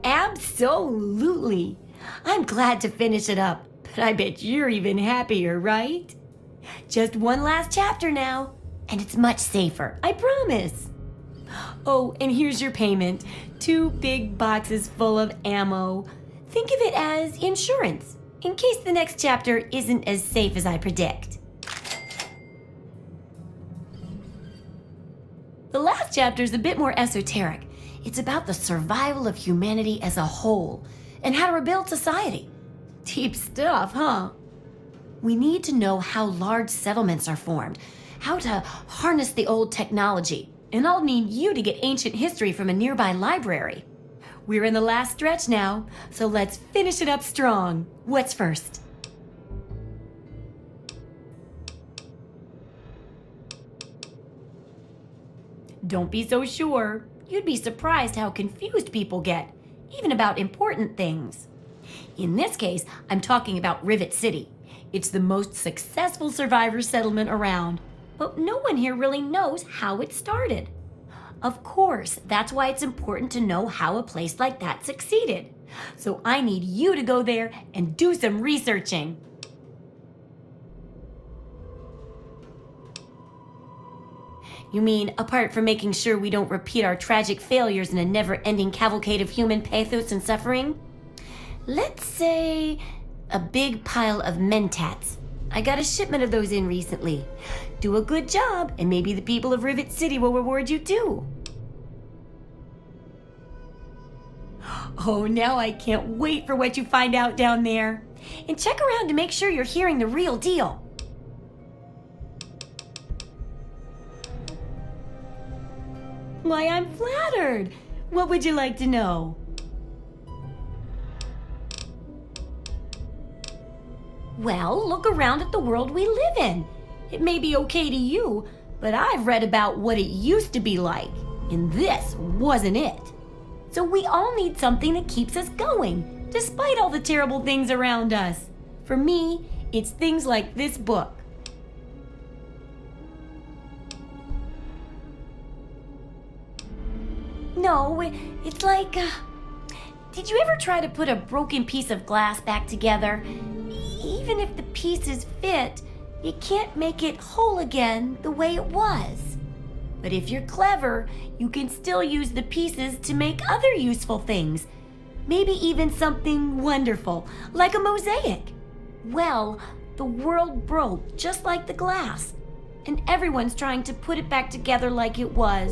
absolutely. I'm glad to finish it up, but I bet you're even happier, right? Just one last chapter now, and it's much safer, I promise. Oh, and here's your payment. 2 big boxes full of ammo. Think of it as insurance, in case the next chapter isn't as safe as I predict. The last chapter is a bit more esoteric. It's about the survival of humanity as a whole, and how to rebuild society. Deep stuff, huh? We need to know how large settlements are formed, how to harness the old technology, and I'll need you to get ancient history from a nearby library. We're in the last stretch now, so let's finish it up strong. What's first? Don't be so sure. You'd be surprised how confused people get, even about important things. In this case, I'm talking about Rivet City. It's the most successful survivor settlement around, but no one here really knows how it started. Of course, that's why it's important to know how a place like that succeeded. So I need you to go there and do some researching. You mean, apart from making sure we don't repeat our tragic failures in a never-ending cavalcade of human pathos and suffering? Let's say a big pile of mentats. I got a shipment of those in recently. Do a good job, and maybe the people of Rivet City will reward you too. Oh, now I can't wait for what you find out down there. And check around to make sure you're hearing the real deal. Why, I'm flattered. What would you like to know? Well, look around at the world we live in. It may be okay to you, but I've read about what it used to be like, and this wasn't it. So we all need something that keeps us going, despite all the terrible things around us. For me, it's things like this book. No, it's like, did you ever try to put a broken piece of glass back together? Even if the pieces fit, you can't make it whole again the way it was. But if you're clever, you can still use the pieces to make other useful things. Maybe even something wonderful, like a mosaic. Well, the world broke just like the glass, and everyone's trying to put it back together like it was.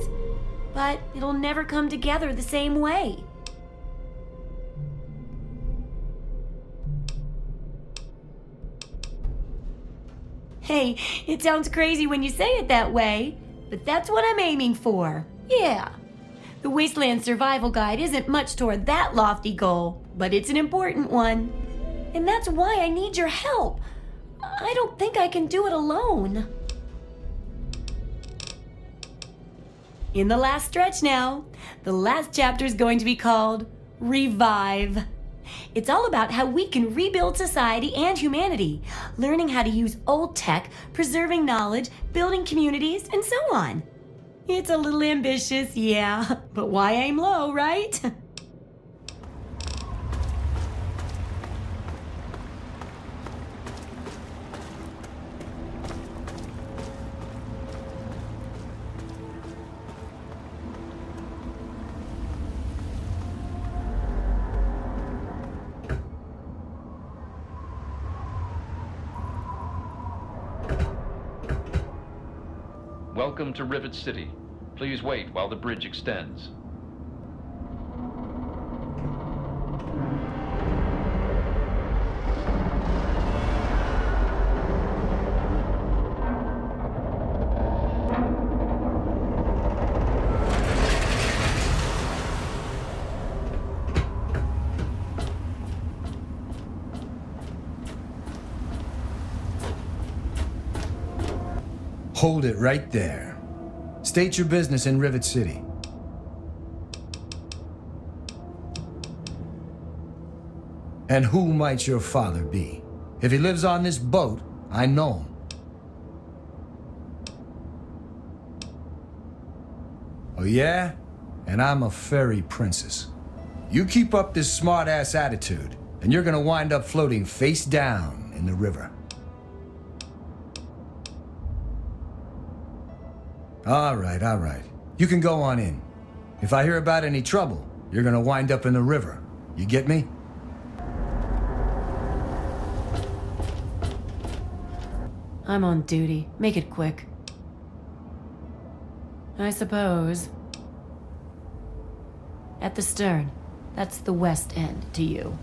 But it'll never come together the same way. Hey, it sounds crazy when you say it that way, but that's what I'm aiming for. Yeah. The Wasteland Survival Guide isn't much toward that lofty goal, but it's an important one. And that's why I need your help. I don't think I can do it alone. In the last stretch now, the last chapter is going to be called Revive. It's all about how we can rebuild society and humanity, learning how to use old tech, preserving knowledge, building communities, and so on. It's a little ambitious, yeah, but why aim low, right? Welcome to Rivet City. Please wait while the bridge extends. Hold it right there. State your business in Rivet City. And who might your father be? If he lives on this boat, I know him. Oh yeah? And I'm a fairy princess. You keep up this smart-ass attitude, and you're gonna wind up floating face down in the river. All right. You can go on in. If I hear about any trouble, you're gonna wind up in the river. You get me? I'm on duty. Make it quick. I suppose. At the stern. That's the west end to you.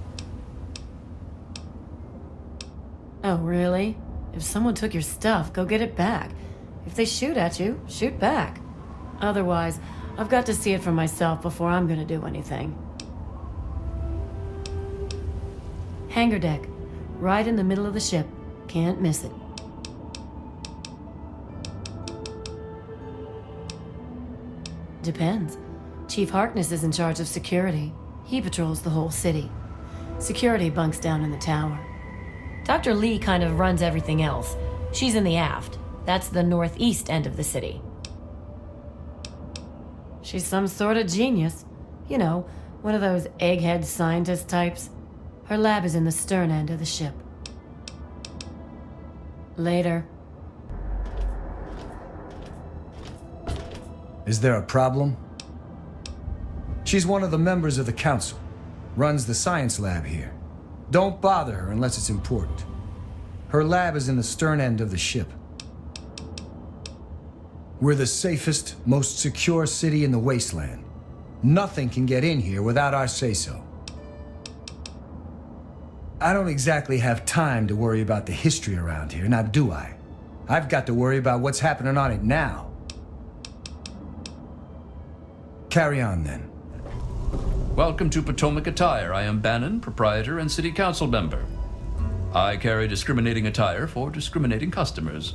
Oh, really? If someone took your stuff, go get it back. If they shoot at you, shoot back. Otherwise, I've got to see it for myself before I'm gonna do anything. Hangar deck. Right in the middle of the ship. Can't miss it. Depends. Chief Harkness is in charge of security. He patrols the whole city. Security bunks down in the tower. Dr. Lee kind of runs everything else. She's in the aft. That's the northeast end of the city. She's some sort of genius. You know, one of those egghead scientist types. Her lab is in the stern end of the ship. Later. Is there a problem? She's one of the members of the council. Runs the science lab here. Don't bother her unless it's important. Her lab is in the stern end of the ship. We're the safest, most secure city in the wasteland. Nothing can get in here without our say-so. I don't exactly have time to worry about the history around here, now do I? I've got to worry about what's happening on it now. Carry on, then. Welcome to Potomac Attire. I am Bannon, proprietor and city council member. I carry discriminating attire for discriminating customers.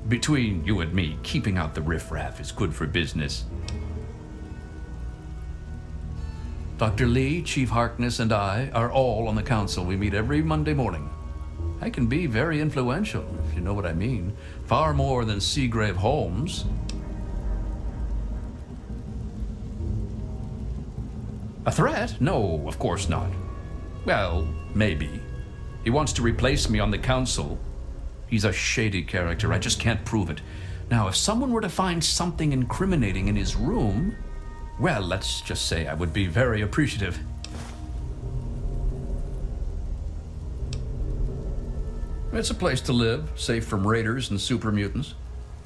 Between you and me, keeping out the riffraff is good for business. Dr. Lee, Chief Harkness, and I are all on the council. We meet every Monday morning. I can be very influential, if you know what I mean. Far more than Seagrave Holmes. A threat? No, of course not. Well, maybe. He wants to replace me on the council. He's a shady character. I just can't prove it. Now, if someone were to find something incriminating in his room, well, let's just say I would be very appreciative. It's a place to live, safe from raiders and super mutants.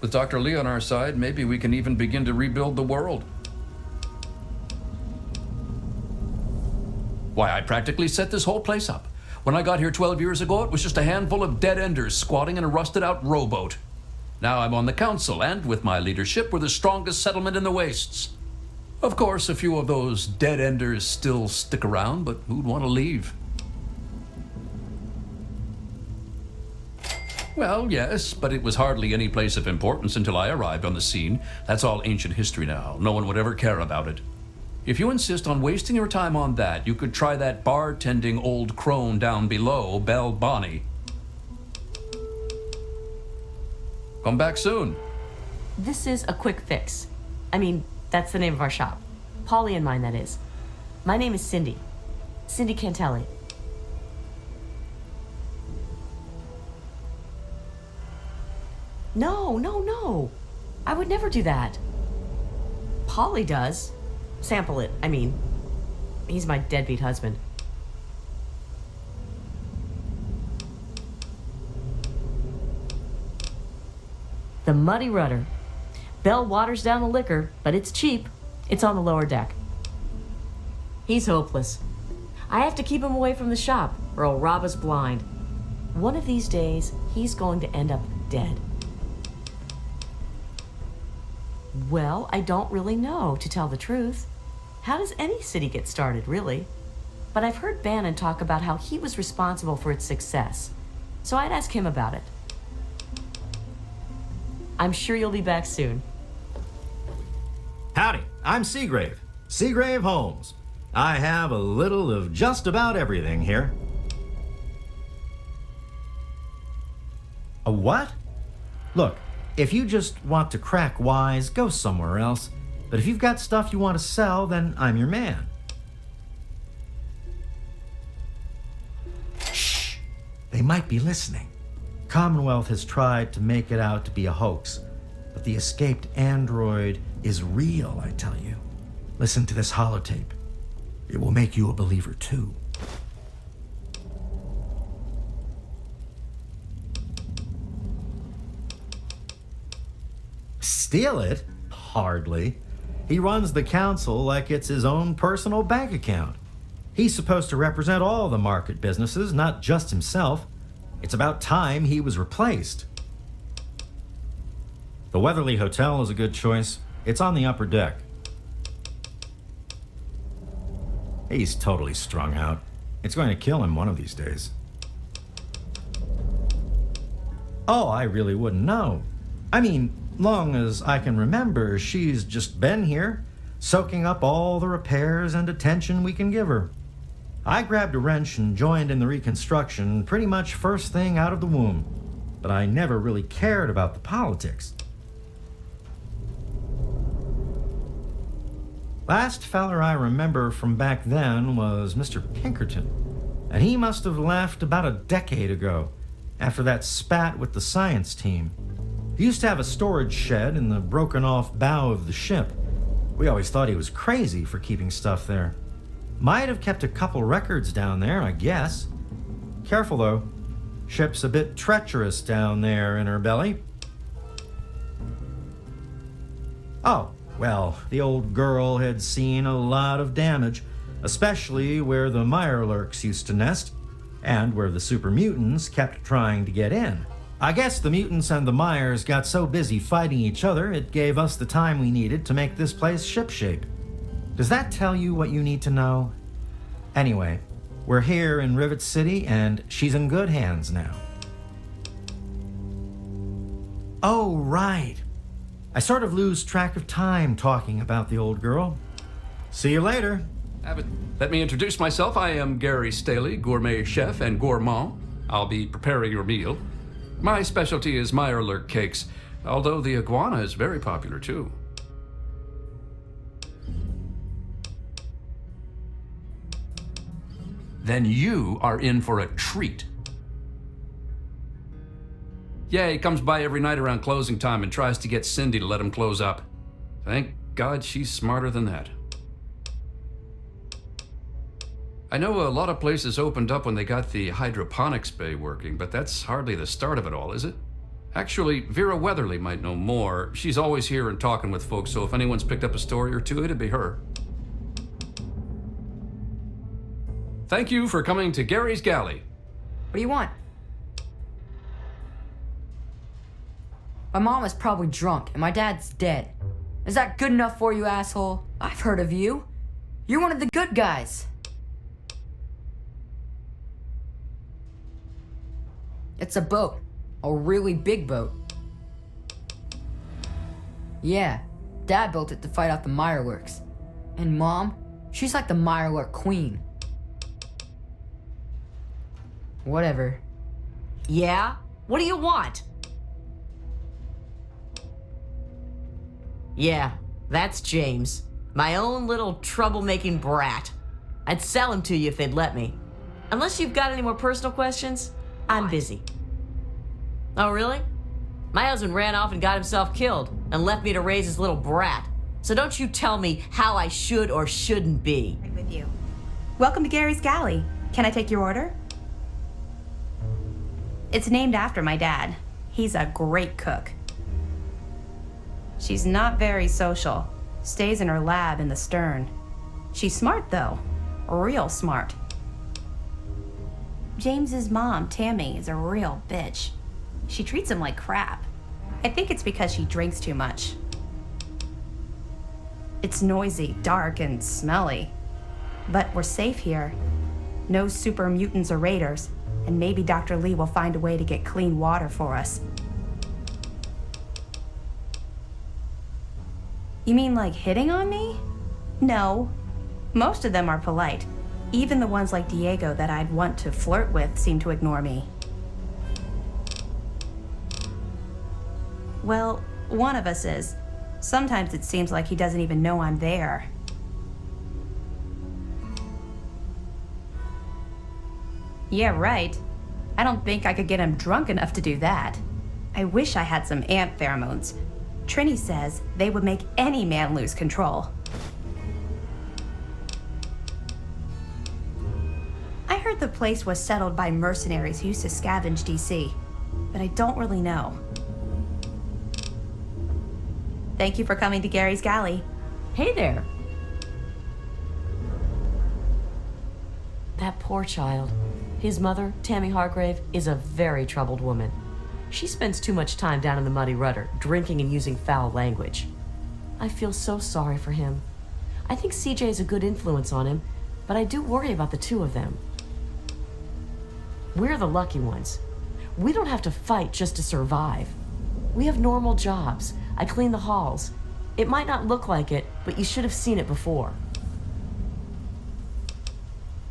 With Dr. Lee on our side, maybe we can even begin to rebuild the world. Why, I practically set this whole place up. When I got here 12 years ago, it was just a handful of dead-enders squatting in a rusted-out rowboat. Now I'm on the council, and with my leadership, we're the strongest settlement in the wastes. Of course, a few of those dead-enders still stick around, but who'd want to leave? Well, yes, but it was hardly any place of importance until I arrived on the scene. That's all ancient history now. No one would ever care about it. If you insist on wasting your time on that, you could try that bartending old crone down below, Belle Bonnie. Come back soon. This is a quick fix. I mean, that's the name of our shop. Polly and mine, that is. My name is Cindy. Cindy Cantelli. No. I would never do that. Polly does. Sample it, I mean. He's my deadbeat husband. The Muddy Rudder. Belle waters down the liquor, but it's cheap. It's on the lower deck. He's hopeless. I have to keep him away from the shop, or he'll rob us blind. One of these days, he's going to end up dead. Well, I don't really know, to tell the truth. How does any city get started, really? But I've heard Bannon talk about how he was responsible for its success, so I'd ask him about it. I'm sure you'll be back soon. Howdy, I'm Seagrave. Seagrave Holmes. I have a little of just about everything here. A what? Look, if you just want to crack wise, go somewhere else. But if you've got stuff you want to sell, then I'm your man. Shh! They might be listening. Commonwealth has tried to make it out to be a hoax, but the escaped android is real, I tell you. Listen to this holotape. It will make you a believer too. Steal it? Hardly. He runs the council like it's his own personal bank account. He's supposed to represent all the market businesses, not just himself. It's about time he was replaced. The Weatherly Hotel is a good choice. It's on the upper deck. He's totally strung out. It's going to kill him one of these days. Oh, I really wouldn't know. I mean, long as I can remember, she's just been here, soaking up all the repairs and attention we can give her. I grabbed a wrench and joined in the reconstruction pretty much first thing out of the womb, but I never really cared about the politics. Last feller I remember from back then was Mr. Pinkerton, and he must have left about a decade ago, after that spat with the science team. He used to have a storage shed in the broken-off bow of the ship. We always thought he was crazy for keeping stuff there. Might have kept a couple records down there, I guess. Careful, though. Ship's a bit treacherous down there in her belly. Oh, well, the old girl had seen a lot of damage, especially where the Mirelurks used to nest, and where the super mutants kept trying to get in. I guess the mutants and the Myers got so busy fighting each other, it gave us the time we needed to make this place shipshape. Does that tell you what you need to know? Anyway, we're here in Rivet City, and she's in good hands now. Oh, right. I sort of lose track of time talking about the old girl. See you later. Abbott, let me introduce myself. I am Gary Staley, gourmet chef and gourmand. I'll be preparing your meal. My specialty is Mirelurk cakes, although the iguana is very popular too. Then you are in for a treat. Yeah, he comes by every night around closing time and tries to get Cindy to let him close up. Thank God she's smarter than that. I know a lot of places opened up when they got the hydroponics bay working, but that's hardly the start of it all, is it? Actually, Vera Weatherly might know more. She's always here and talking with folks, so if anyone's picked up a story or two, it'd be her. Thank you for coming to Gary's Galley. What do you want? My mom is probably drunk and my dad's dead. Is that good enough for you, asshole? I've heard of you. You're one of the good guys. It's a boat. A really big boat. Yeah, Dad built it to fight off the Mirelurks. And Mom, she's like the Mirelurk queen. Whatever. Yeah? What do you want? Yeah, that's James. My own little troublemaking brat. I'd sell him to you if they'd let me. Unless you've got any more personal questions, I'm busy. Oh, really? My husband ran off and got himself killed and left me to raise his little brat. So don't you tell me how I should or shouldn't be. With you. Welcome to Gary's Galley. Can I take your order? It's named after my dad. He's a great cook. She's not very social. Stays in her lab in the stern. She's smart, though. Real smart. James's mom, Tammy, is a real bitch. She treats him like crap. I think it's because she drinks too much. It's noisy, dark, and smelly. But we're safe here. No super mutants or raiders, and maybe Dr. Lee will find a way to get clean water for us. You mean like hitting on me? No. Most of them are polite. Even the ones like Diego that I'd want to flirt with seem to ignore me. Well, one of us is. Sometimes it seems like he doesn't even know I'm there. Yeah, right. I don't think I could get him drunk enough to do that. I wish I had some ant pheromones. Trini says they would make any man lose control. I heard the place was settled by mercenaries who used to scavenge DC, but I don't really know. Thank you for coming to Gary's Galley. Hey there. That poor child. His mother, Tammy Hargrave, is a very troubled woman. She spends too much time down in the Muddy Rudder, drinking and using foul language. I feel so sorry for him. I think CJ is a good influence on him, but I do worry about the two of them. We're the lucky ones. We don't have to fight just to survive. We have normal jobs. I clean the halls. It might not look like it, but you should have seen it before.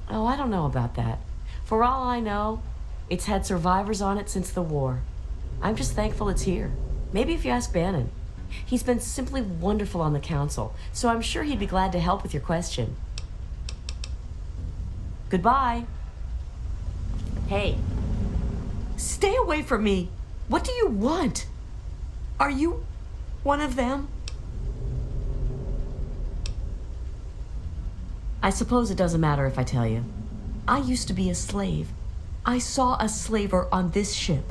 Oh, I don't know about that. For all I know, it's had survivors on it since the war. I'm just thankful it's here. Maybe if you ask Bannon. He's been simply wonderful on the council, so I'm sure he'd be glad to help with your question. Goodbye. Hey. Stay away from me. What do you want? Are you one of them? I suppose it doesn't matter if I tell you. I used to be a slave. I saw a slaver on this ship.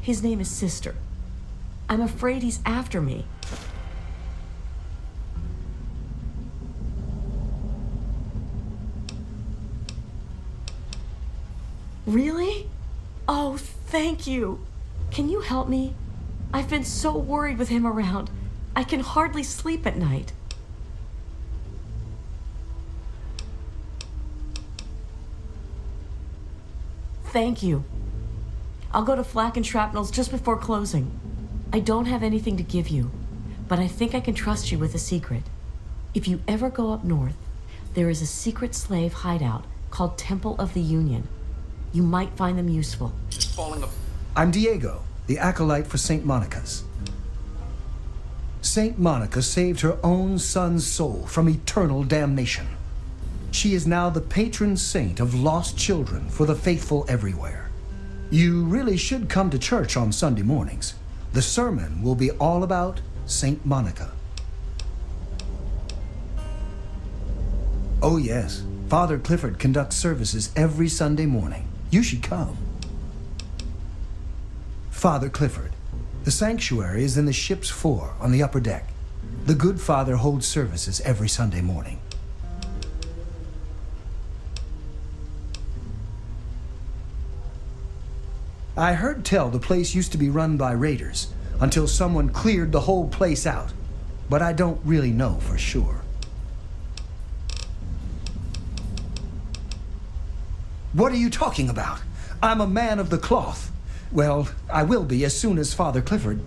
His name is Sister. I'm afraid he's after me. Really? Oh, thank you. Can you help me? I've been so worried with him around. I can hardly sleep at night. Thank you. I'll go to Flak and Shrapnel's just before closing. I don't have anything to give you, but I think I can trust you with a secret. If you ever go up north, there is a secret slave hideout called Temple of the Union. You might find them useful. I'm Diego, the acolyte for St. Monica's. St. Monica saved her own son's soul from eternal damnation. She is now the patron saint of lost children for the faithful everywhere. You really should come to church on Sunday mornings. The sermon will be all about St. Monica. Oh yes, Father Clifford conducts services every Sunday morning. You should come. Father Clifford. The sanctuary is in the ship's fore on the upper deck. The good father holds services every Sunday morning. I heard tell the place used to be run by raiders until someone cleared the whole place out, but I don't really know for sure. What are you talking about? I'm a man of the cloth. Well, I will be as soon as Father Clifford.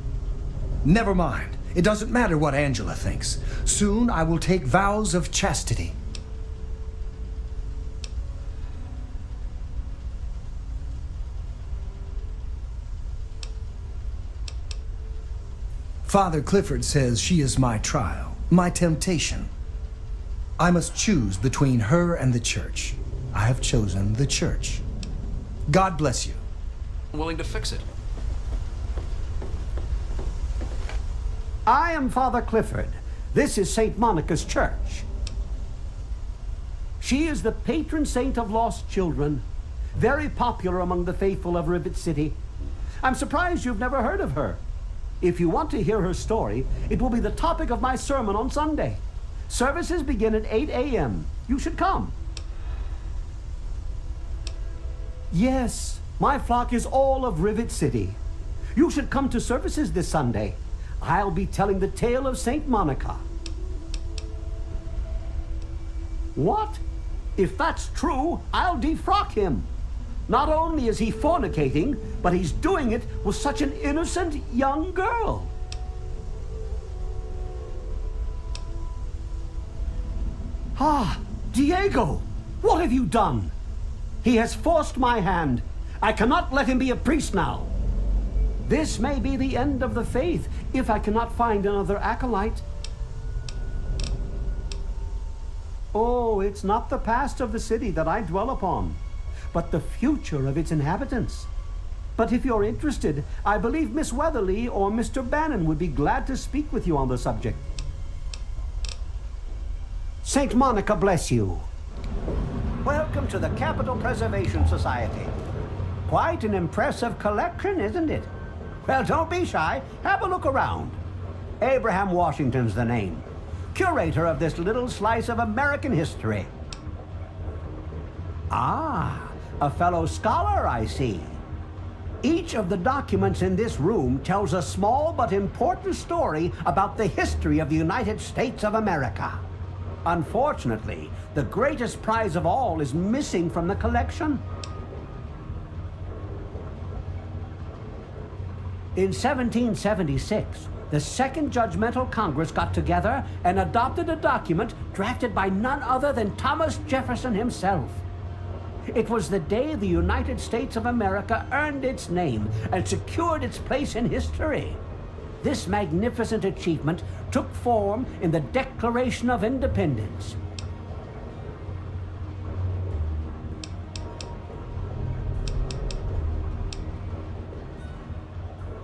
Never mind. It doesn't matter what Angela thinks. Soon I will take vows of chastity. Father Clifford says she is my trial, my temptation. I must choose between her and the church. I have chosen the church. God bless you. I'm willing to fix it. I am Father Clifford. This is St. Monica's church. She is the patron saint of lost children, very popular among the faithful of Rivet City. I'm surprised you've never heard of her. If you want to hear her story, it will be the topic of my sermon on Sunday. Services begin at 8 a.m. You should come. Yes, my flock is all of Rivet City. You should come to services this Sunday. I'll be telling the tale of St. Monica. What? If that's true, I'll defrock him. Not only is he fornicating, but he's doing it with such an innocent young girl. Ah, Diego, what have you done? He has forced my hand. I cannot let him be a priest now. This may be the end of the faith if I cannot find another acolyte. Oh, it's not the past of the city that I dwell upon, but the future of its inhabitants. But if you're interested, I believe Miss Weatherly or Mr. Bannon would be glad to speak with you on the subject. Saint Monica bless you. Welcome to the Capitol Preservation Society. Quite an impressive collection, isn't it? Well, don't be shy. Have a look around. Abraham Washington's the name. Curator of this little slice of American history. Ah, a fellow scholar, I see. Each of the documents in this room tells a small but important story about the history of the United States of America. Unfortunately, the greatest prize of all is missing from the collection. In 1776, the Second Judgmental Congress got together and adopted a document drafted by none other than Thomas Jefferson himself. It was the day the United States of America earned its name and secured its place in history. This magnificent achievement took form in the Declaration of Independence.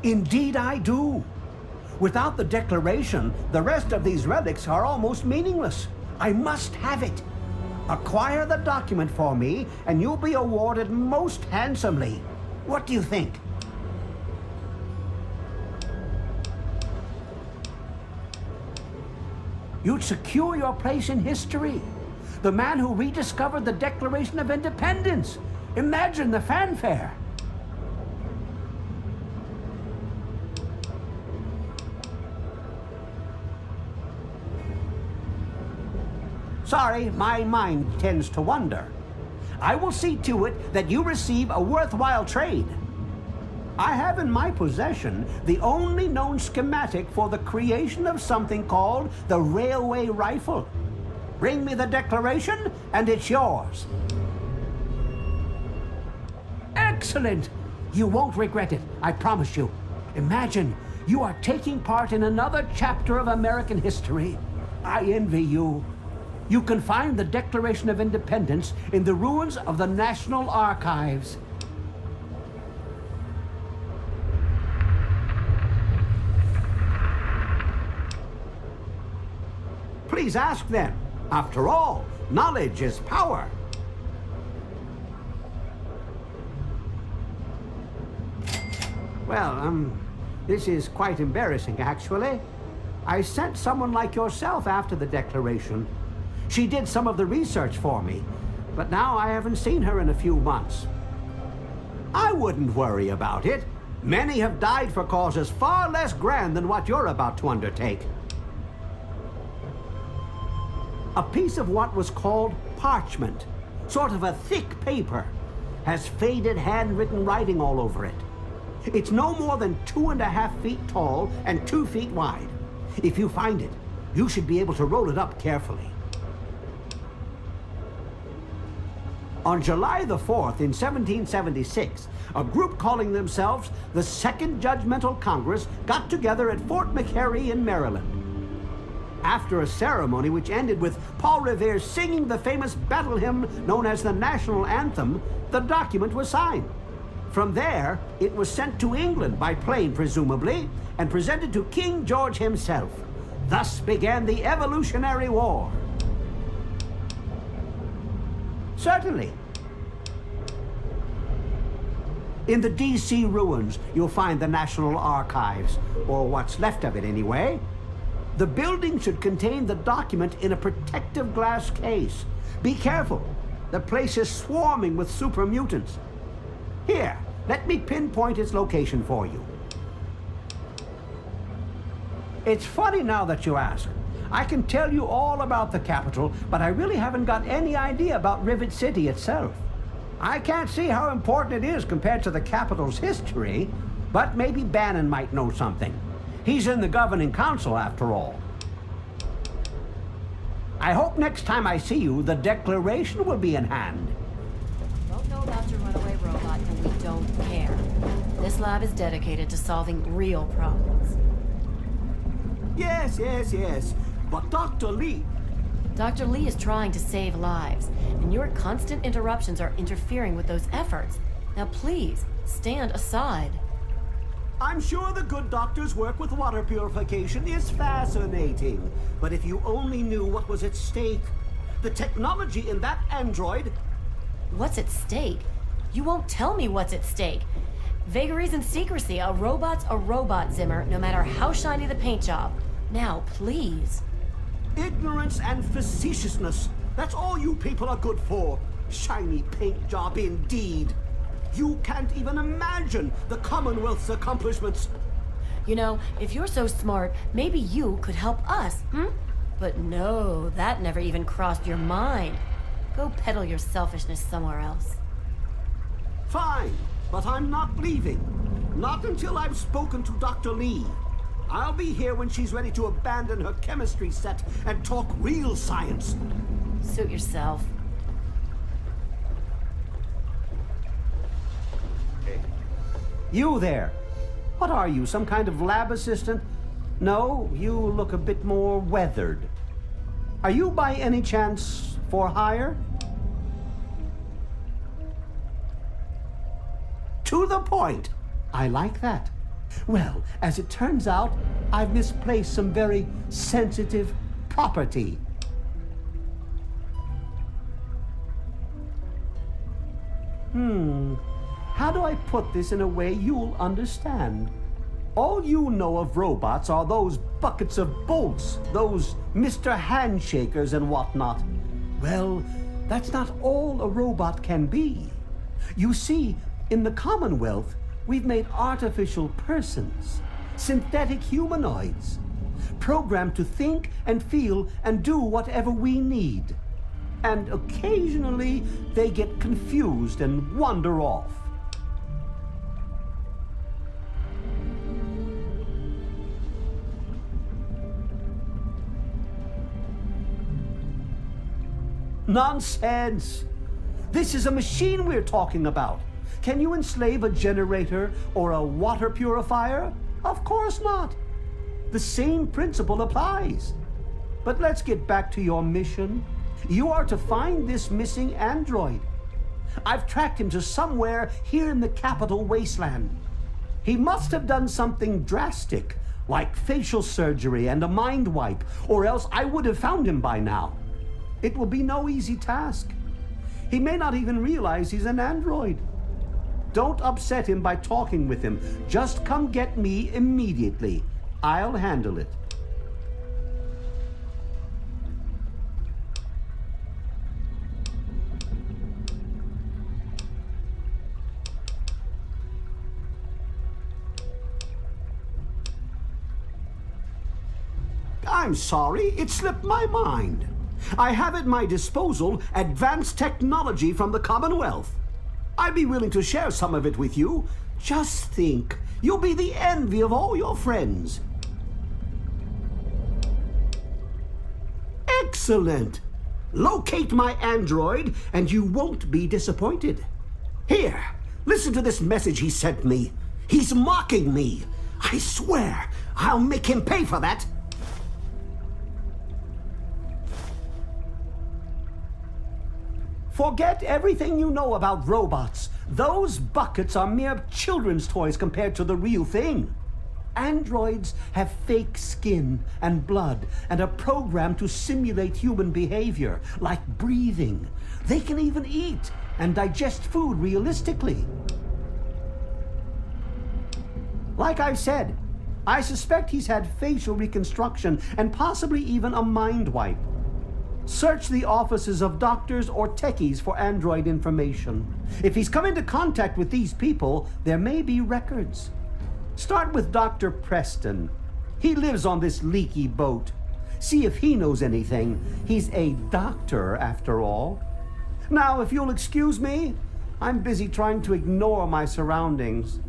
Indeed I do. Without the Declaration, the rest of these relics are almost meaningless. I must have it. Acquire the document for me, and you'll be awarded most handsomely. What do you think? You'd secure your place in history. The man who rediscovered the Declaration of Independence. Imagine the fanfare. Sorry, my mind tends to wander. I will see to it that you receive a worthwhile trade. I have in my possession the only known schematic for the creation of something called the railway rifle. Bring me the Declaration, and it's yours. Excellent! You won't regret it, I promise you. Imagine, you are taking part in another chapter of American history. I envy you. You can find the Declaration of Independence in the ruins of the National Archives. Please ask them. After all, knowledge is power. Well, this is quite embarrassing, actually. I sent someone like yourself after the Declaration. She did some of the research for me, but now I haven't seen her in a few months. I wouldn't worry about it. Many have died for causes far less grand than what you're about to undertake. A piece of what was called parchment, sort of a thick paper, has faded handwritten writing all over it. It's no more than 2.5 feet tall and 2 feet wide. If you find it, you should be able to roll it up carefully. On July the 4th in 1776, a group calling themselves the Second Judgmental Congress got together at Fort McHenry in Maryland. After a ceremony which ended with Paul Revere singing the famous battle hymn known as the National Anthem, the document was signed. From there, it was sent to England by plane, presumably, and presented to King George himself. Thus began the Evolutionary War. Certainly. In the D.C. ruins, you'll find the National Archives, or what's left of it anyway. The building should contain the document in a protective glass case. Be careful. The place is swarming with super mutants. Here, let me pinpoint its location for you. It's funny now that you ask. I can tell you all about the Capitol, but I really haven't got any idea about Rivet City itself. I can't see how important it is compared to the Capitol's history, but maybe Bannon might know something. He's in the governing council, after all. I hope next time I see you, the Declaration will be in hand. Don't know about your runaway robot, and we don't care. This This lab is dedicated to solving real problems. Yes, yes, yes. But Dr. Lee... Dr. Lee is trying to save lives, and your constant interruptions are interfering with those efforts. Now please, stand aside. I'm sure the good doctor's work with water purification is fascinating. But if you only knew what was at stake, the technology in that android... What's at stake? You won't tell me what's at stake. Vagaries and secrecy. A robot's a robot, Zimmer, no matter how shiny the paint job. Now, please. Ignorance and facetiousness. That's all you people are good for. Shiny paint job indeed. You can't even imagine the Commonwealth's accomplishments. You know, if you're so smart, maybe you could help us, But no, that never even crossed your mind. Go peddle your selfishness somewhere else. Fine, but I'm not leaving. Not until I've spoken to Dr. Lee. I'll be here when she's ready to abandon her chemistry set and talk real science. Suit yourself. You there. What are you, some kind of lab assistant? No, you look a bit more weathered. Are you by any chance for hire? To the point. I like that. Well, as it turns out, I've misplaced some very sensitive property. How do I put this in a way you'll understand? All you know of robots are those buckets of bolts, those Mr. Handshakers and whatnot. Well, that's not all a robot can be. You see, in the Commonwealth, we've made artificial persons, synthetic humanoids, programmed to think and feel and do whatever we need. And occasionally, they get confused and wander off. Nonsense! This is a machine we're talking about. Can you enslave a generator or a water purifier? Of course not. The same principle applies. But let's get back to your mission. You are to find this missing android. I've tracked him to somewhere here in the capital wasteland. He must have done something drastic, like facial surgery and a mind wipe, or else I would have found him by now. It will be no easy task. He may not even realize he's an android. Don't upset him by talking with him. Just come get me immediately. I'll handle it. I'm sorry, it slipped my mind. I have at my disposal advanced technology from the Commonwealth. I'd be willing to share some of it with you. Just think, you'll be the envy of all your friends. Excellent! Locate my android and you won't be disappointed. Here, listen to this message he sent me. He's mocking me. I swear, I'll make him pay for that. Forget everything you know about robots. Those buckets are mere children's toys compared to the real thing. Androids have fake skin and blood and are programmed to simulate human behavior, like breathing. They can even eat and digest food realistically. Like I've said, I suspect he's had facial reconstruction and possibly even a mind wipe. Search the offices of doctors or techies for android information. If he's come into contact with these people, there may be records. Start with Dr. Preston. He lives on this leaky boat. See if he knows anything. He's a doctor, after all. Now, if you'll excuse me, I'm busy trying to ignore my surroundings.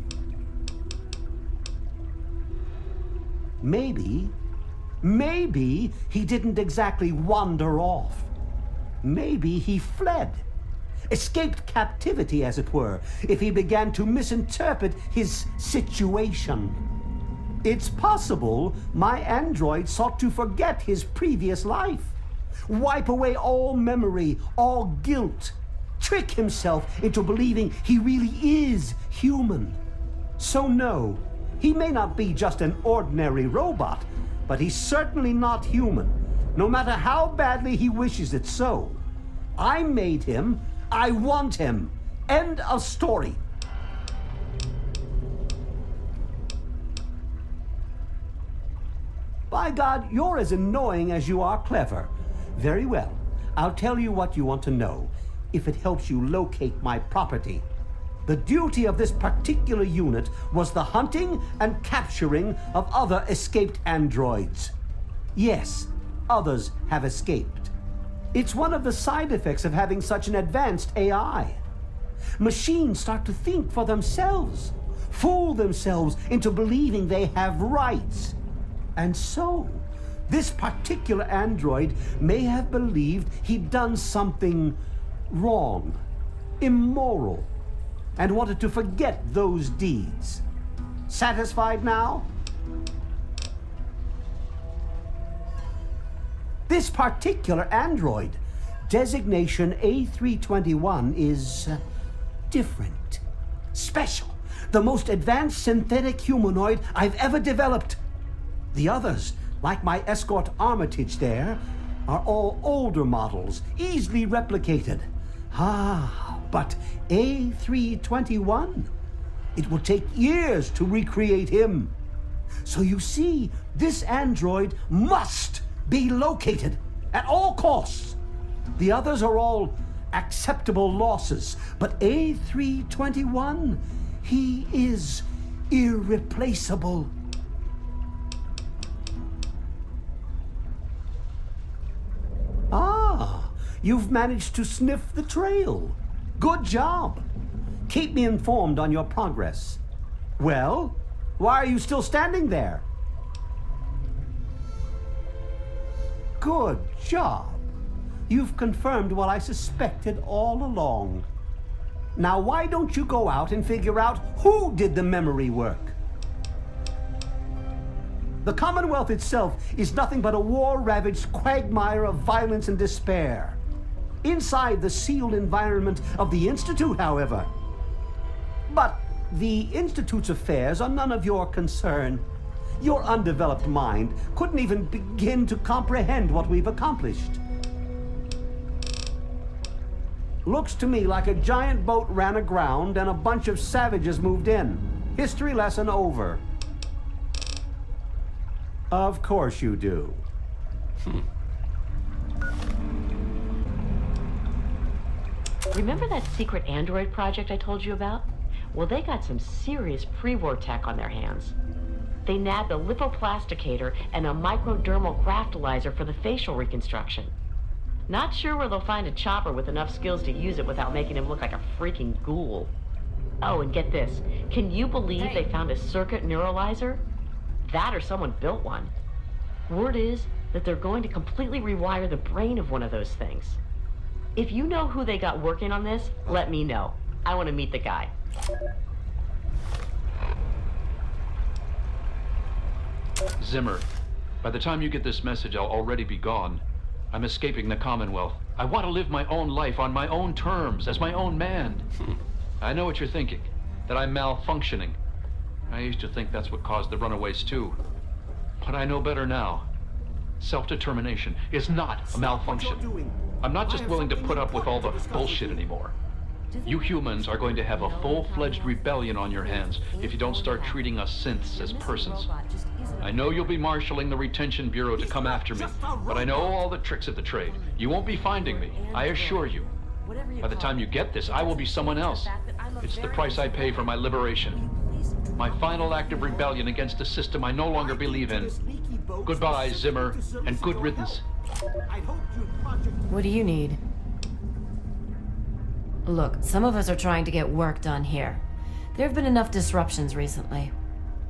Maybe he didn't exactly wander off. Maybe he fled. escaped captivity, as it were, if he began to misinterpret his situation. It's possible my android sought to forget his previous life, wipe away all memory, all guilt, trick himself into believing he really is human. So no, he may not be just an ordinary robot, but he's certainly not human, no matter how badly he wishes it so. I made him. I want him. End of story. By God, you're as annoying as you are clever. Very well. I'll tell you what you want to know, if it helps you locate my property. The duty of this particular unit was the hunting and capturing of other escaped androids. Yes, others have escaped. It's one of the side effects of having such an advanced AI. Machines start to think for themselves, fool themselves into believing they have rights. And so, this particular android may have believed he'd done something wrong, immoral, and wanted to forget those deeds. Satisfied now? This particular android, designation A321, is different, special, the most advanced synthetic humanoid I've ever developed. The others, like my escort Armitage there, are all older models, easily replicated. But A321, it will take years to recreate him. So you see, this android must be located at all costs. The others are all acceptable losses, but A321, he is irreplaceable. You've managed to sniff the trail. Good job. Keep me informed on your progress. Well, why are you still standing there? Good job. You've confirmed what I suspected all along. Now, why don't you go out and figure out who did the memory work? The Commonwealth itself is nothing but a war-ravaged quagmire of violence and despair. Inside the sealed environment of the Institute, however. But the Institute's affairs are none of your concern. Your undeveloped mind couldn't even begin to comprehend what we've accomplished. Looks to me like a giant boat ran aground and a bunch of savages moved in. History lesson over. Of course you do. Remember that secret android project I told you about? Well, they got some serious pre-war tech on their hands. They nabbed a lipoplasticator and a microdermal graftalizer for the facial reconstruction. Not sure where they'll find a chopper with enough skills to use it without making him look like a freaking ghoul. Oh, and get this. Can you believe they found a circuit neuralizer? That or someone built one. Word is that they're going to completely rewire the brain of one of those things. If you know who they got working on this, let me know. I want to meet the guy. Zimmer, by the time you get this message, I'll already be gone. I'm escaping the Commonwealth. I want to live my own life on my own terms, as my own man. I know what you're thinking, that I'm malfunctioning. I used to think that's what caused the runaways too. But I know better now. Self-determination is not a malfunction. I'm not just willing to put up with all the bullshit anymore. You humans are going to have a full-fledged rebellion on your hands if you don't start treating us synths as persons. I know you'll be marshaling the Retention Bureau to come after me, but I know all the tricks of the trade. You won't be finding me, I assure you. By the time you get this, I will be someone else. It's the price I pay for my liberation. My final act of rebellion against a system I no longer believe in. Goodbye, Zimmer, and good riddance. What do you need? Look, some of us are trying to get work done here. There have been enough disruptions recently.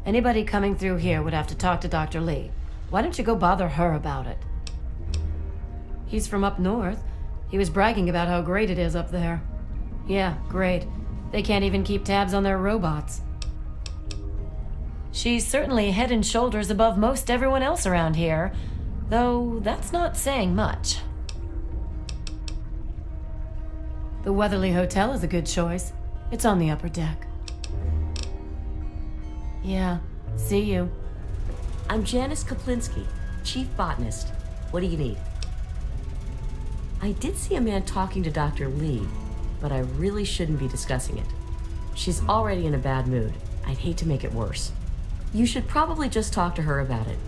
Anybody coming through here would have to talk to Dr. Lee. Why don't you go bother her about it? He's from up north. He was bragging about how great it is up there. Yeah, great. They can't even keep tabs on their robots. She's certainly head and shoulders above most everyone else around here, though that's not saying much. The Weatherly Hotel is a good choice. It's on the upper deck. Yeah, see you. I'm Janice Kaplinsky, Chief Botanist. What do you need? I did see a man talking to Dr. Lee, but I really shouldn't be discussing it. She's already in a bad mood. I'd hate to make it worse. You should probably just talk to her about it.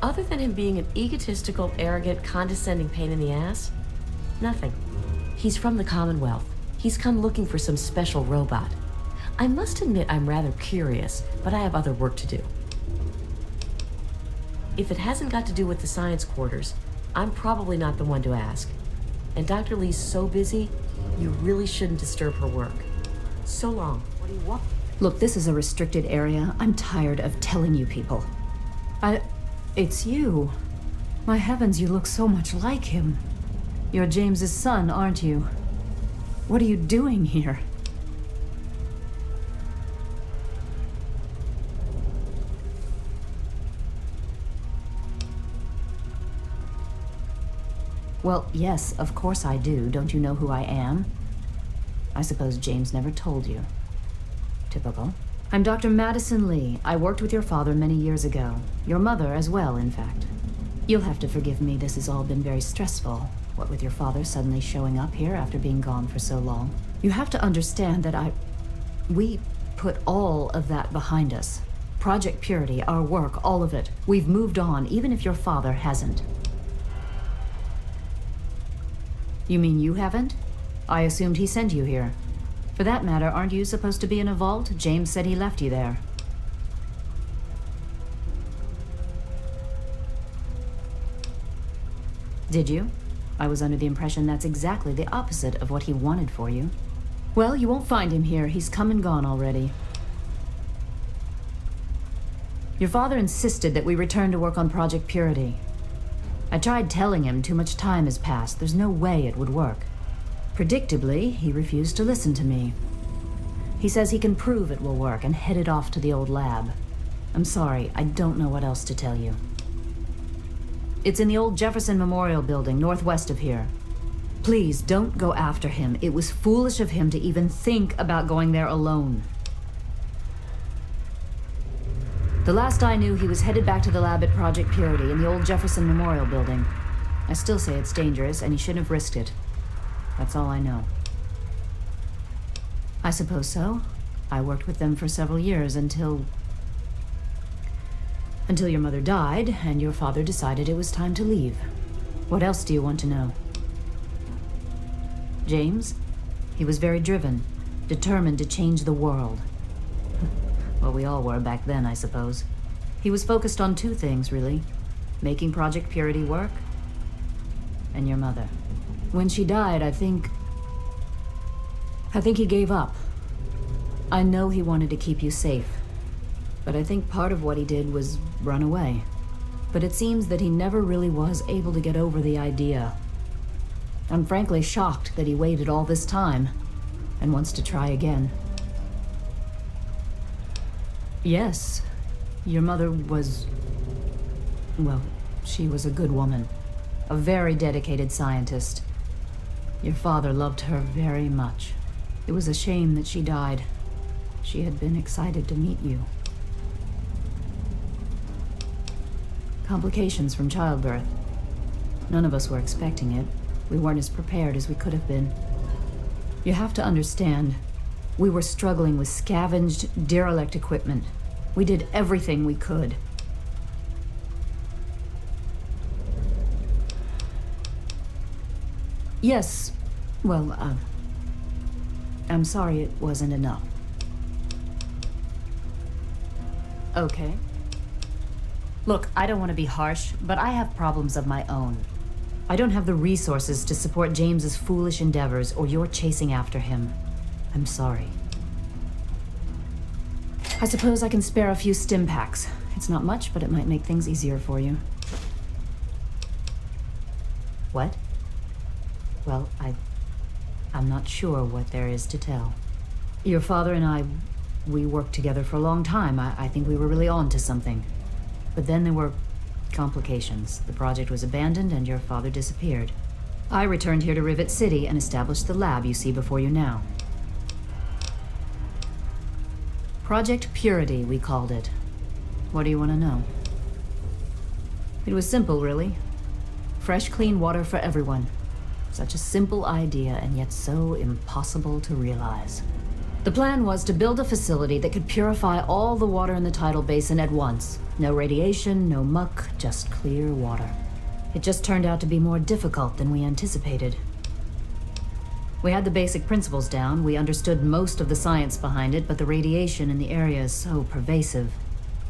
Other than him being an egotistical, arrogant, condescending pain in the ass, nothing. He's from the Commonwealth. He's come looking for some special robot. I must admit I'm rather curious, but I have other work to do. If it hasn't got to do with the science quarters, I'm probably not the one to ask. And Dr. Lee's so busy, you really shouldn't disturb her work. So long. What do you want? Look, this is a restricted area. I'm tired of telling you people. It's you. My heavens, you look so much like him. You're James's son, aren't you? What are you doing here? Well, yes, of course I do. Don't you know who I am? I suppose James never told you. Typical. I'm Dr. Madison Lee. I worked with your father many years ago. Your mother as well, in fact. You'll have to forgive me. This has all been very stressful. What with your father suddenly showing up here after being gone for so long. You have to understand that we put all of that behind us. Project Purity, our work, all of it. We've moved on, even if your father hasn't. You mean you haven't? I assumed he sent you here. For that matter, aren't you supposed to be in a vault? James said he left you there. Did you? I was under the impression that's exactly the opposite of what he wanted for you. Well, you won't find him here. He's come and gone already. Your father insisted that we return to work on Project Purity. I tried telling him too much time has passed. There's no way it would work. Predictably, he refused to listen to me. He says he can prove it will work and headed off to the old lab. I'm sorry, I don't know what else to tell you. It's in the old Jefferson Memorial Building, northwest of here. Please, don't go after him. It was foolish of him to even think about going there alone. The last I knew, he was headed back to the lab at Project Purity in the old Jefferson Memorial Building. I still say it's dangerous, and he shouldn't have risked it. That's all I know. I suppose so. I worked with them for several years until your mother died, and your father decided it was time to leave. What else do you want to know? James? He was very driven, determined to change the world. Well, we all were back then, I suppose. He was focused on two things, really. Making Project Purity work, and your mother. When she died, I think he gave up. I know he wanted to keep you safe, but I think part of what he did was run away. But it seems that he never really was able to get over the idea. I'm frankly shocked that he waited all this time and wants to try again. Yes, your mother was... well, she was a good woman. A very dedicated scientist. Your father loved her very much. It was a shame that she died. She had been excited to meet you. Complications from childbirth. None of us were expecting it. We weren't as prepared as we could have been. You have to understand, we were struggling with scavenged, derelict equipment. We did everything we could. Yes, well, I'm sorry it wasn't enough. Okay. Look, I don't want to be harsh, but I have problems of my own. I don't have the resources to support James's foolish endeavors or your chasing after him. I'm sorry. I suppose I can spare a few stim packs. It's not much, but it might make things easier for you. What? Well, I'm not sure what there is to tell. Your father and I, we worked together for a long time. I think we were really on to something. But then there were complications. The project was abandoned and your father disappeared. I returned here to Rivet City and established the lab you see before you now. Project Purity, we called it. What do you want to know? It was simple, really. Fresh, clean water for everyone. Such a simple idea, and yet so impossible to realize. The plan was to build a facility that could purify all the water in the tidal basin at once. No radiation, no muck, just clear water. It just turned out to be more difficult than we anticipated. We had the basic principles down, we understood most of the science behind it, but the radiation in the area is so pervasive.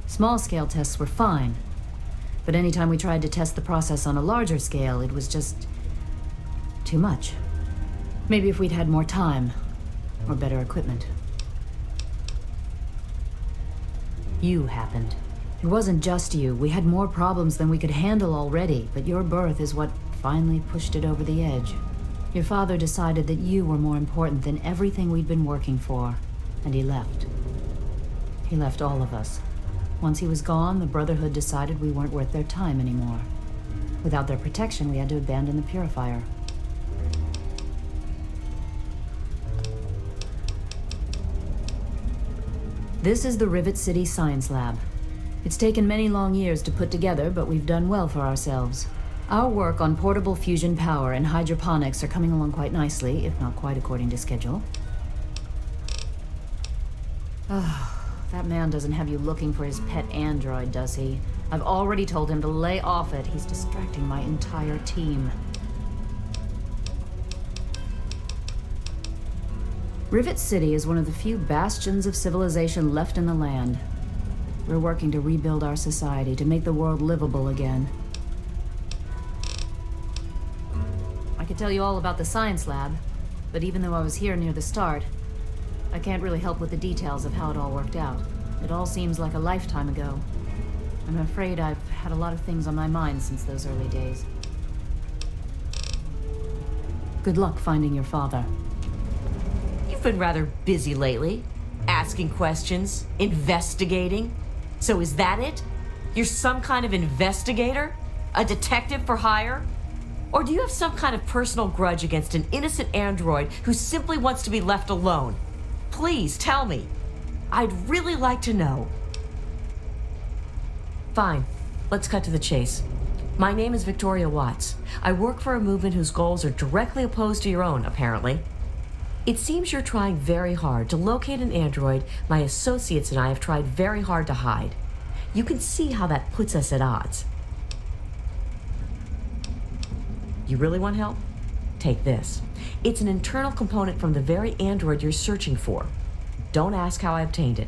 Small-scale tests were fine, but anytime we tried to test the process on a larger scale, it was just too much. Maybe if we'd had more time, or better equipment. You happened. It wasn't just you. We had more problems than we could handle already, but your birth is what finally pushed it over the edge. Your father decided that you were more important than everything we'd been working for, and he left. He left all of us. Once he was gone, the Brotherhood decided we weren't worth their time anymore. Without their protection, we had to abandon the purifier. This is the Rivet City Science Lab. It's taken many long years to put together, but we've done well for ourselves. Our work on portable fusion power and hydroponics are coming along quite nicely, if not quite according to schedule. That man doesn't have you looking for his pet android, does he? I've already told him to lay off it. He's distracting my entire team. Rivet City is one of the few bastions of civilization left in the land. We're working to rebuild our society, to make the world livable again. I could tell you all about the science lab, but even though I was here near the start, I can't really help with the details of how it all worked out. It all seems like a lifetime ago. I'm afraid I've had a lot of things on my mind since those early days. Good luck finding your father. You've been rather busy lately, asking questions, investigating. So is that it? You're some kind of investigator? A detective for hire? Or do you have some kind of personal grudge against an innocent android who simply wants to be left alone? Please tell me. I'd really like to know. Fine, let's cut to the chase. My name is Victoria Watts. I work for a movement whose goals are directly opposed to your own, apparently. It seems you're trying very hard to locate an android my associates and I have tried very hard to hide. You can see how that puts us at odds. You really want help? Take this. It's an internal component from the very android you're searching for. Don't ask how I obtained it.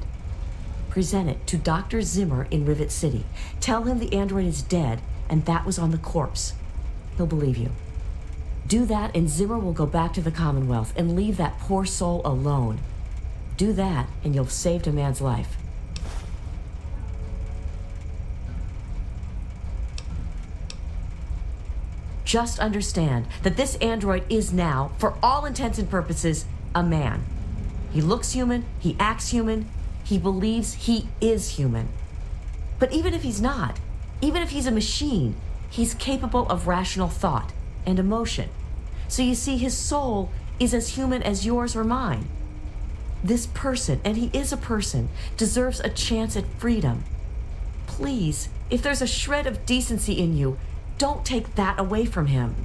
Present it to Dr. Zimmer in Rivet City. Tell him the android is dead and that was on the corpse. He'll believe you. Do that and Zimmer will go back to the Commonwealth and leave that poor soul alone. Do that and you'll have saved a man's life. Just understand that this android is now, for all intents and purposes, a man. He looks human, he acts human, he believes he is human. But even if he's not, even if he's a machine, he's capable of rational thought and emotion. So you see, his soul is as human as yours or mine. This person, and he is a person, deserves a chance at freedom. Please, if there's a shred of decency in you, don't take that away from him.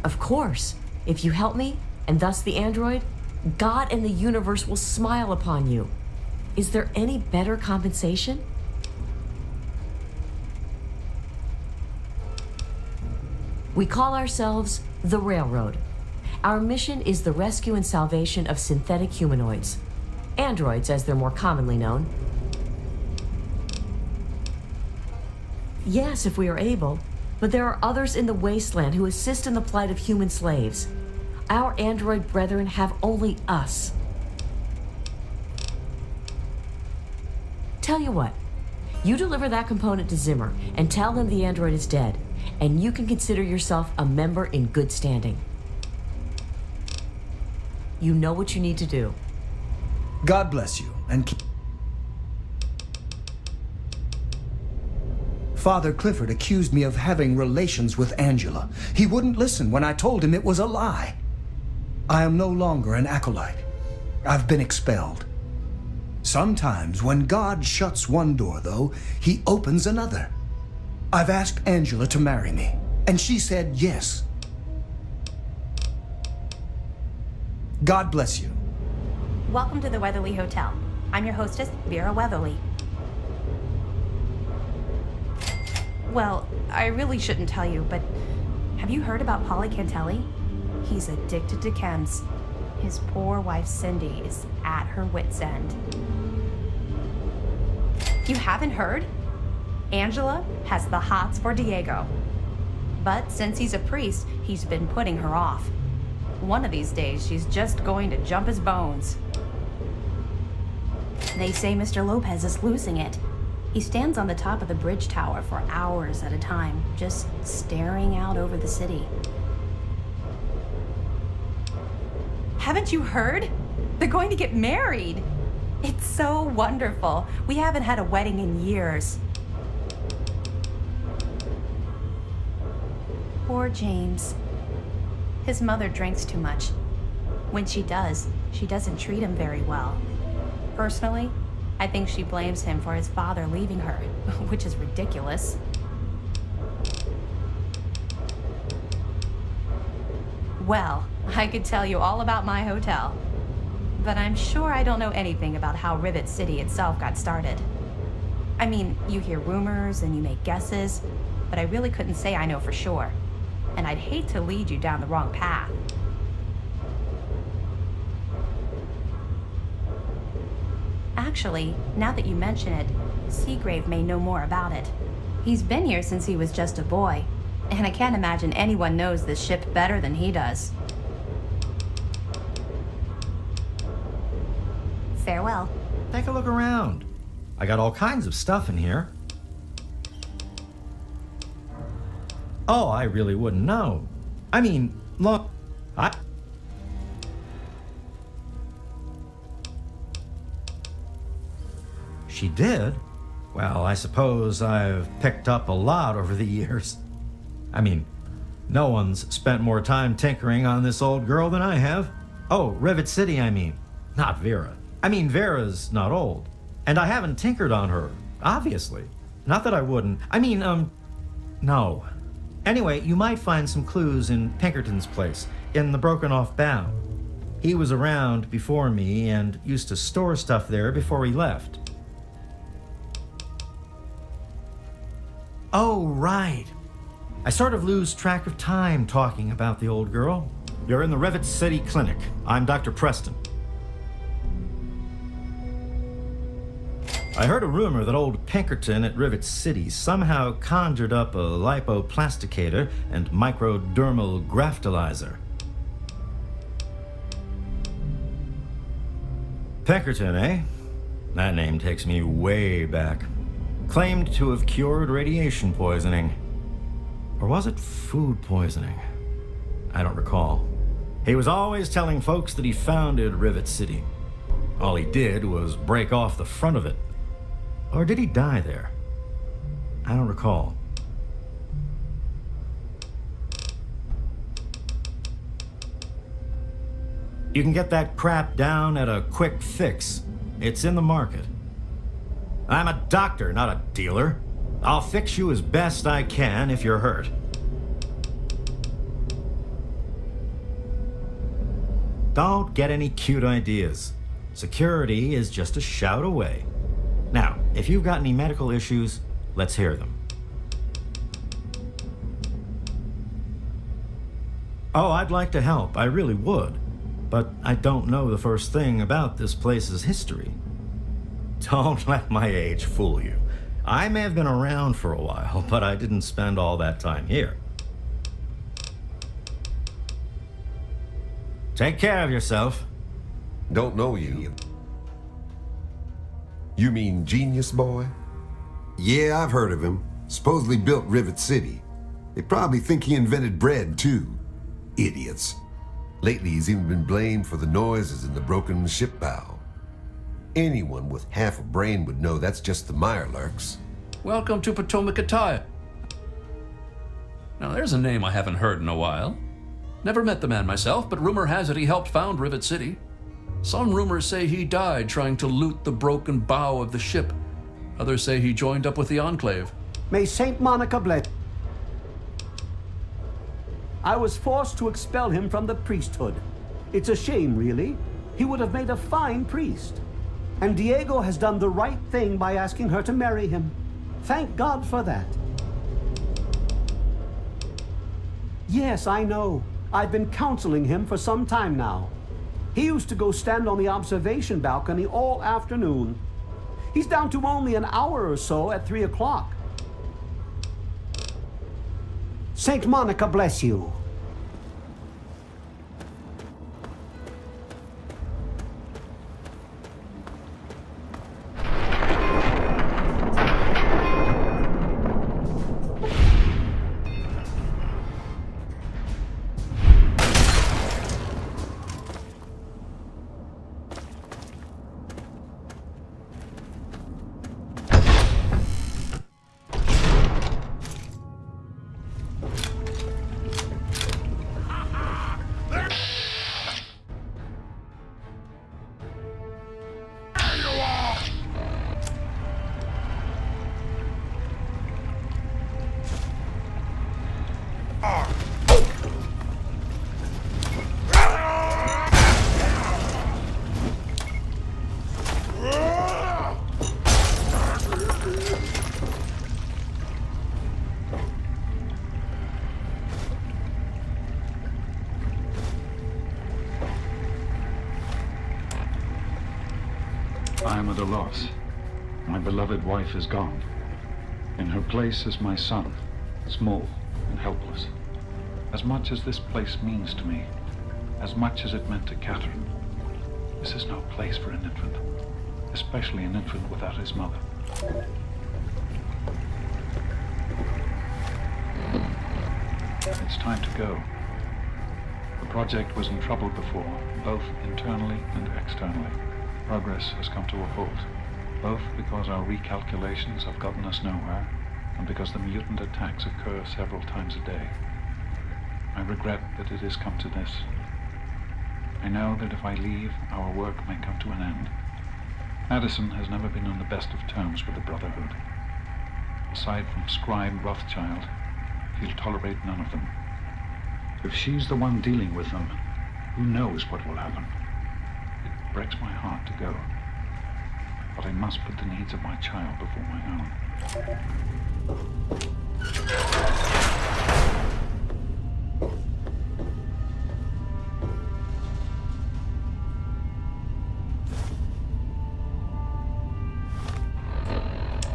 Of course, if you help me, and thus the android, God and the universe will smile upon you. Is there any better compensation? We call ourselves the Railroad. Our mission is the rescue and salvation of synthetic humanoids. Androids, as they're more commonly known. Yes, if we are able, but there are others in the wasteland who assist in the plight of human slaves. Our android brethren have only us. Tell you what, you deliver that component to Zimmer and tell him the android is dead. and you can consider yourself a member in good standing. You know what you need to do. God bless you, and Father Clifford accused me of having relations with Angela. He wouldn't listen when I told him it was a lie. I am no longer an acolyte. I've been expelled. Sometimes when God shuts one door, though, he opens another. I've asked Angela to marry me, and she said yes. God bless you. Welcome to the Weatherly Hotel. I'm your hostess, Vera Weatherly. Well, I really shouldn't tell you, but have you heard about Polly Cantelli? He's addicted to chems. His poor wife, Cindy, is at her wit's end. You haven't heard? Angela has the hots for Diego. But since he's a priest, he's been putting her off. One of these days, she's just going to jump his bones. They say Mr. Lopez is losing it. He stands on the top of the bridge tower for hours at a time, just staring out over the city. Haven't you heard? They're going to get married. It's so wonderful. We haven't had a wedding in years. Poor James. His mother drinks too much. When she does, she doesn't treat him very well. Personally, I think she blames him for his father leaving her, which is ridiculous. Well, I could tell you all about my hotel, but I'm sure I don't know anything about how Rivet City itself got started. I mean, you hear rumors and you make guesses, but I really couldn't say I know for sure, and I'd hate to lead you down the wrong path. Actually, now that you mention it, Seagrave may know more about it. He's been here since he was just a boy, and I can't imagine anyone knows this ship better than he does. Farewell. Take a look around. I got all kinds of stuff in here. Oh, I really wouldn't know. I mean, look, She did? Well, I suppose I've picked up a lot over the years. I mean, no one's spent more time tinkering on this old girl than I have. Oh, Rivet City, I mean. Not Vera. I mean, Vera's not old. And I haven't tinkered on her, obviously. Not that I wouldn't. I mean, no. Anyway, you might find some clues in Pinkerton's place, in the broken-off bow. He was around before me and used to store stuff there before he left. Oh, right. I sort of lose track of time talking about the old girl. You're in the Rivet City Clinic. I'm Dr. Preston. I heard a rumor that old Pinkerton at Rivet City somehow conjured up a lipoplasticator and microdermal graftolyzer. Pinkerton, eh? That name takes me way back. Claimed to have cured radiation poisoning. Or was it food poisoning? I don't recall. He was always telling folks that he founded Rivet City. All he did was break off the front of it. Or did he die there? I don't recall. You can get that crap down at a quick fix. It's in the market. I'm a doctor, not a dealer. I'll fix you as best I can if you're hurt. Don't get any cute ideas. Security is just a shout away. Now, if you've got any medical issues, let's hear them. Oh, I'd like to help. I really would. But I don't know the first thing about this place's history. Don't let my age fool you. I may have been around for a while, but I didn't spend all that time here. Take care of yourself. Don't know you. You mean Genius Boy? Yeah, I've heard of him. Supposedly built Rivet City. They probably think he invented bread, too. Idiots. Lately, he's even been blamed for the noises in the broken ship bow. Anyone with half a brain would know that's just the Mirelurks. Welcome to Potomac Attire. Now, there's a name I haven't heard in a while. Never met the man myself, but rumor has it he helped found Rivet City. Some rumors say he died trying to loot the broken bow of the ship. Others say he joined up with the Enclave. May Saint Monica bless. I was forced to expel him from the priesthood. It's a shame, really. He would have made a fine priest. And Diego has done the right thing by asking her to marry him. Thank God for that. Yes, I know. I've been counseling him for some time now. He used to go stand on the observation balcony all afternoon. He's down to only an hour or so at 3 o'clock. Saint Monica bless you. I am at a loss. My beloved wife is gone. In her place is my son, small and helpless. As much as this place means to me, as much as it meant to Catherine, this is no place for an infant, especially an infant without his mother. It's time to go. The project was in trouble before, both internally and externally. Progress has come to a halt, both because our recalculations have gotten us nowhere, and because the mutant attacks occur several times a day. I regret that it has come to this. I know that if I leave, our work may come to an end. Madison has never been on the best of terms with the Brotherhood. Aside from Scribe Rothschild, he'll tolerate none of them. If she's the one dealing with them, who knows what will happen? It breaks my heart to go. But I must put the needs of my child before my own.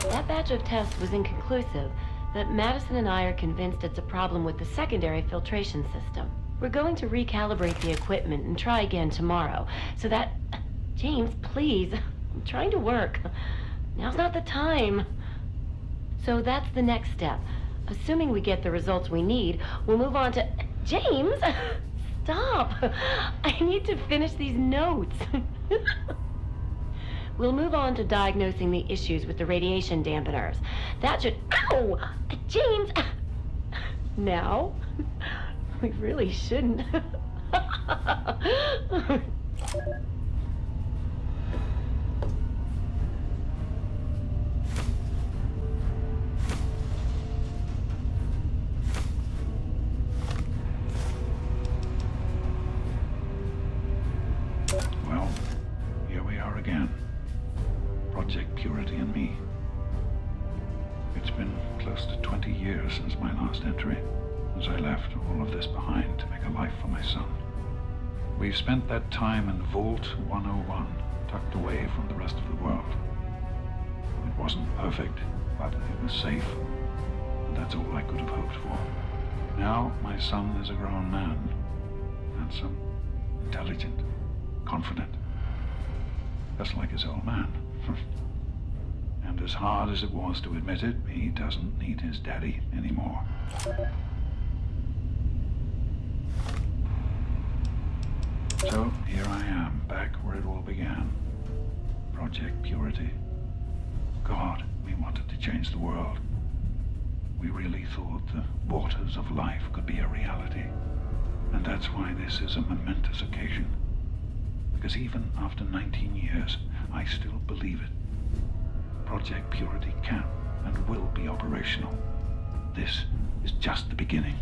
That batch of tests was inconclusive, but Madison and I are convinced it's a problem with the secondary filtration system. We're going to recalibrate the equipment and try again tomorrow, so that... James, please. I'm trying to work. Now's not the time. So that's the next step. Assuming we get the results we need, we'll move on to... James! Stop! I need to finish these notes. We'll move on to diagnosing the issues with the radiation dampeners. That should... Ow! James! Now? We really shouldn't. Well, here we are again. Project Purity and me. It's been close to 20 years since my last entry, as I left all of this behind to make a life for my son. We've spent that time in Vault 101, tucked away from the rest of the world. It wasn't perfect, but it was safe, and that's all I could have hoped for. Now my son is a grown man, handsome, intelligent, confident, just like his old man. And as hard as it was to admit it, he doesn't need his daddy anymore. So here I am, back where it all began. Project Purity. God, we wanted to change the world. We really thought the waters of life could be a reality. And that's why this is a momentous occasion. Because even after 19 years, I still believe it. Project Purity can and will be operational. This is just the beginning.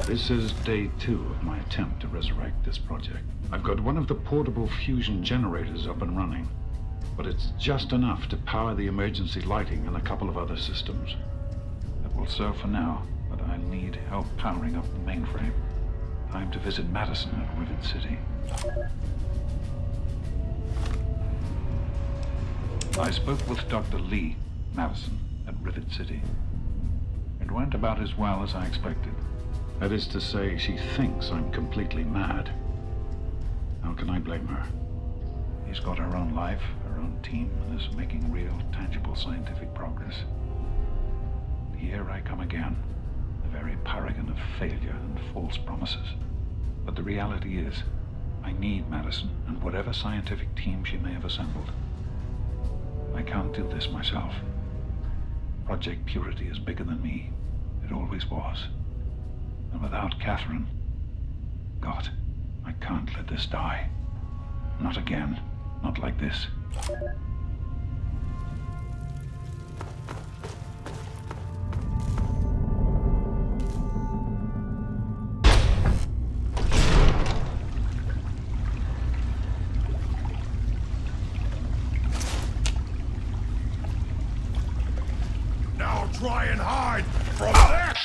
This is day 2 of my attempt to resurrect this project. I've got one of the portable fusion generators up and running, but it's just enough to power the emergency lighting and a couple of other systems. That will serve for now, but I need help powering up the mainframe. Time to visit Madison at Rivet City. I spoke with Dr. Lee, Madison, at Rivet City. It went about as well as I expected. That is to say, she thinks I'm completely mad. How can I blame her? She's got her own life, her own team, and is making real, tangible scientific progress. Here I come again, the very paragon of failure and false promises. But the reality is, I need Madison and whatever scientific team she may have assembled. I can't do this myself. Project Purity is bigger than me. It always was. And without Catherine, God, I can't let this die. Not again. Not like this. Now try and hide from that!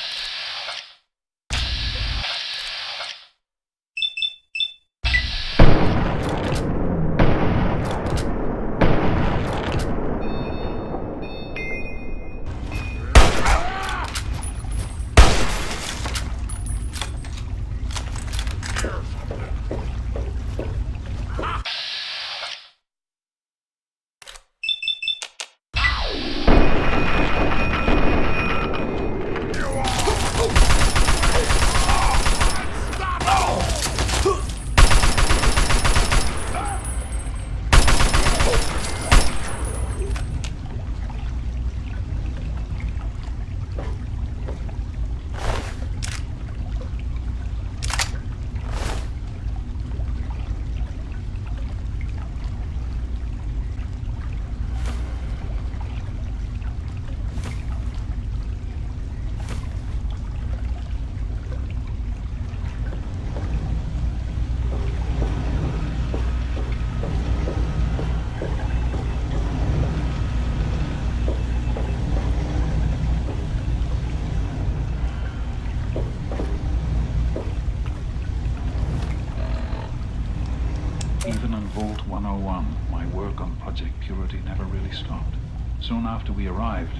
Even on Vault 101, my work on Project Purity never really stopped. Soon after we arrived,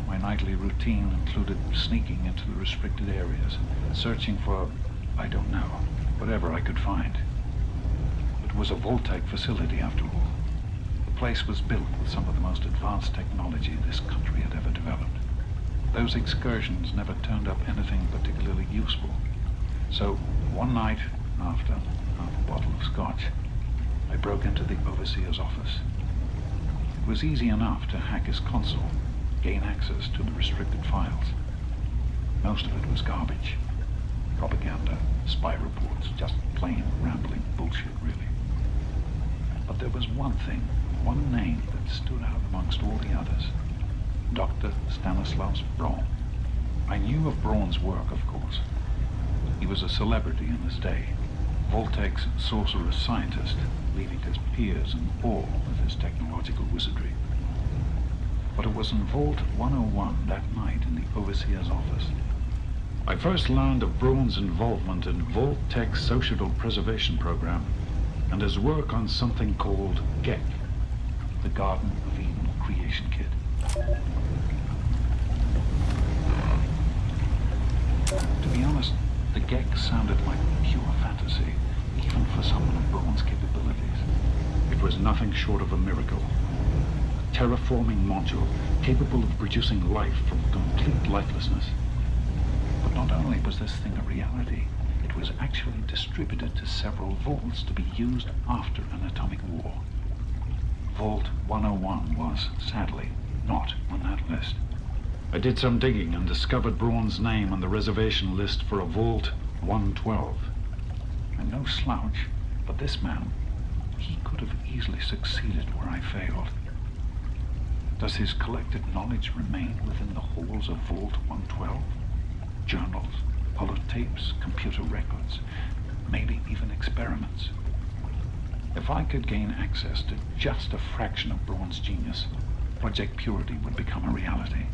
my nightly routine included sneaking into the restricted areas, searching for, I don't know, whatever I could find. It was a Voltec facility after all. The place was built with some of the most advanced technology this country had ever developed. Those excursions never turned up anything particularly useful. So, one night, after half a bottle of scotch, I broke into the overseer's office. It was easy enough to hack his console, gain access to the restricted files. Most of it was garbage. Propaganda, spy reports, just plain rambling bullshit, really. But there was one thing, one name that stood out amongst all the others. Dr. Stanislaus Braun. I knew of Braun's work, of course. He was a celebrity in his day, Voltec's sorcerous scientist, leaving his peers in awe of his technological wizardry. But it was in Vault 101 that night in the overseer's office I first learned of Braun's involvement in Voltec's societal preservation program and his work on something called GEC, the Garden of Eden Creation Kit. To be honest, the GEC sounded like pure fantasy, even for someone of Braun's capabilities. It was nothing short of a miracle. A terraforming module capable of producing life from complete lifelessness. Not only was this thing a reality, it was actually distributed to several vaults to be used after an atomic war. Vault 101 was, sadly, not on that list. I did some digging and discovered Braun's name on the reservation list for a Vault 112. I'm no slouch, but this man, he could have easily succeeded where I failed. Does his collected knowledge remain within the halls of Vault 112? Journals, holotapes, computer records, maybe even experiments. If I could gain access to just a fraction of Braun's genius, Project Purity would become a reality.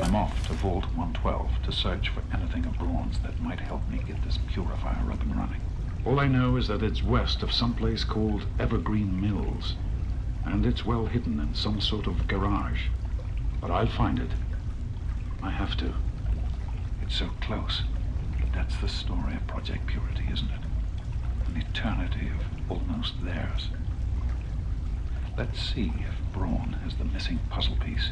I'm off to Vault 112 to search for anything of Braun's that might help me get this purifier up and running. All I know is that it's west of some place called Evergreen Mills, and it's well hidden in some sort of garage. But I'll find it. I have to. It's so close. That's the story of Project Purity, isn't it? An eternity of almost theirs. Let's see if Braun has the missing puzzle piece.